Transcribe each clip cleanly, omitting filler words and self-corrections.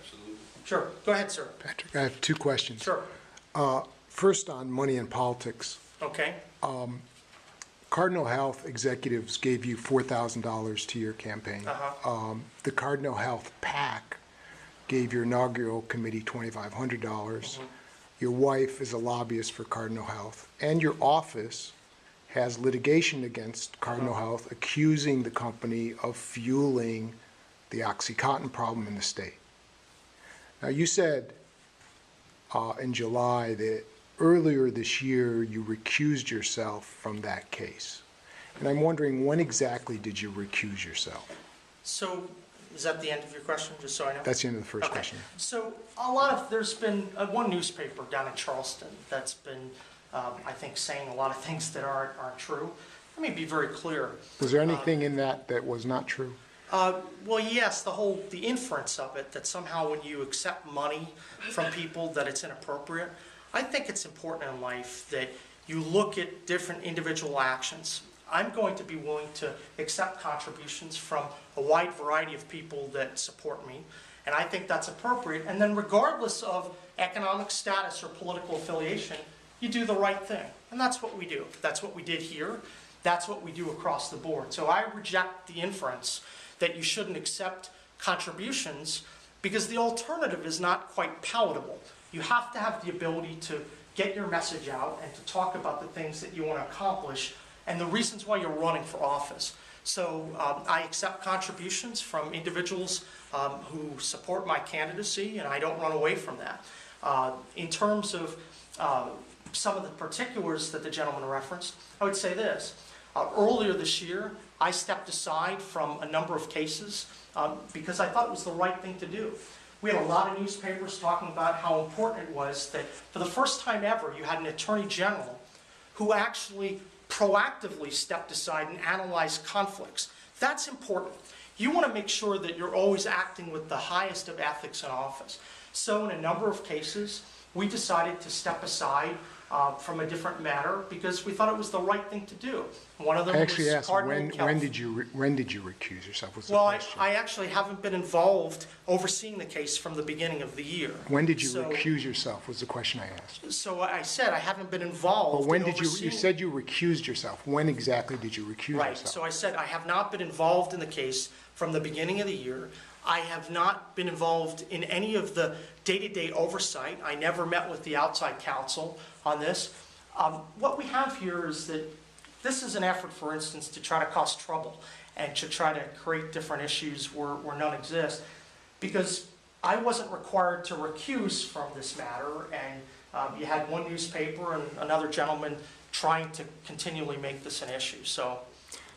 Absolutely. Sure. Go ahead, sir. Patrick, I have two questions. Sure. First, on money and politics. Okay. Cardinal Health executives gave you $4,000 to your campaign. The Cardinal Health PAC gave your inaugural committee $2,500. Your wife is a lobbyist for Cardinal Health, and your office has litigation against Cardinal Health accusing the company of fueling the OxyContin problem in the state. Now, you said in July that earlier this year you recused yourself from that case. And I'm wondering, when exactly did you recuse yourself? So, is that the end of your question, just so I know? That's the end of the first Okay. question. So, there's been one newspaper down in Charleston that's been, I think, saying a lot of things that aren't true. Let me be very clear. Was there anything in that that was not true? Well, yes, the inference of it, that somehow when you accept money from people that it's inappropriate. I think it's important in life that you look at different individual actions. I'm going to be willing to accept contributions from a wide variety of people that support me, and I think that's appropriate. And then regardless of economic status or political affiliation, you do the right thing. And that's what we do. That's what we did here. That's what we do across the board. So I reject the inference that you shouldn't accept contributions, because the alternative is not quite palatable. You have to have the ability to get your message out and to talk about the things that you want to accomplish and the reasons why you're running for office. So I accept contributions from individuals who support my candidacy, and I don't run away from that. In terms of some of the particulars that the gentleman referenced, I would say this. Earlier this year, I stepped aside from a number of cases because I thought it was the right thing to do. We had a lot of newspapers talking about how important it was that for the first time ever, you had an attorney general who actually proactively stepped aside and analyzed conflicts. That's important. You want to make sure that you're always acting with the highest of ethics in office. So in a number of cases, we decided to step aside from a different matter because we thought it was the right thing to do. One of them I actually was asked, Cardinal Health. when did you recuse yourself? Was the Well, question. I actually haven't been involved overseeing the case from the beginning of the year. When did you recuse yourself was the question I asked. So I said I haven't been involved. But when in did you overseeing. said you recused yourself. When exactly did you recuse Right, yourself? so I said I have not been involved in the case from the beginning of the year. I have not been involved in any of the day-to-day oversight. I never met with the outside counsel on this. What we have here is that this is an effort, for instance, to try to cause trouble and to try to create different issues where none exist, because I wasn't required to recuse from this matter, and you had one newspaper and another gentleman trying to continually make this an issue. So.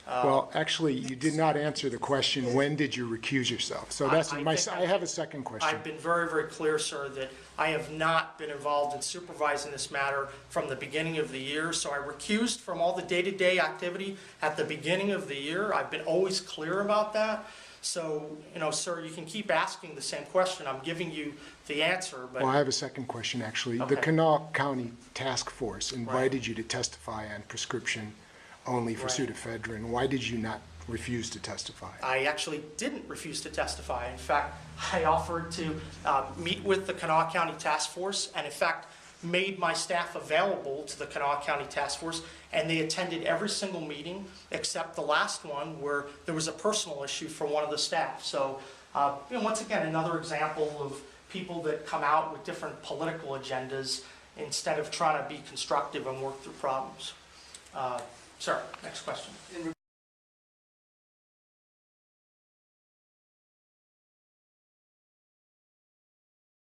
Well, actually, you did not answer the question, when did you recuse yourself? So that's I have a second question. I've been very, very clear, sir, that I have not been involved in supervising this matter from the beginning of the year. So I recused from all the day-to-day activity at the beginning of the year. I've been always clear about that. So, sir, you can keep asking the same question. I'm giving you the answer. But Well, I have a second question, actually. Okay. The Kanawha County Task Force invited you to testify on prescription only for pseudoephedrine. Why did you not refuse to testify? I actually didn't refuse to testify. In fact, I offered to meet with the Kanawha County Task Force, and in fact, made my staff available to the Kanawha County Task Force, and they attended every single meeting except the last one where there was a personal issue for one of the staff. So, once again, another example of people that come out with different political agendas instead of trying to be constructive and work through problems. Sir, next question.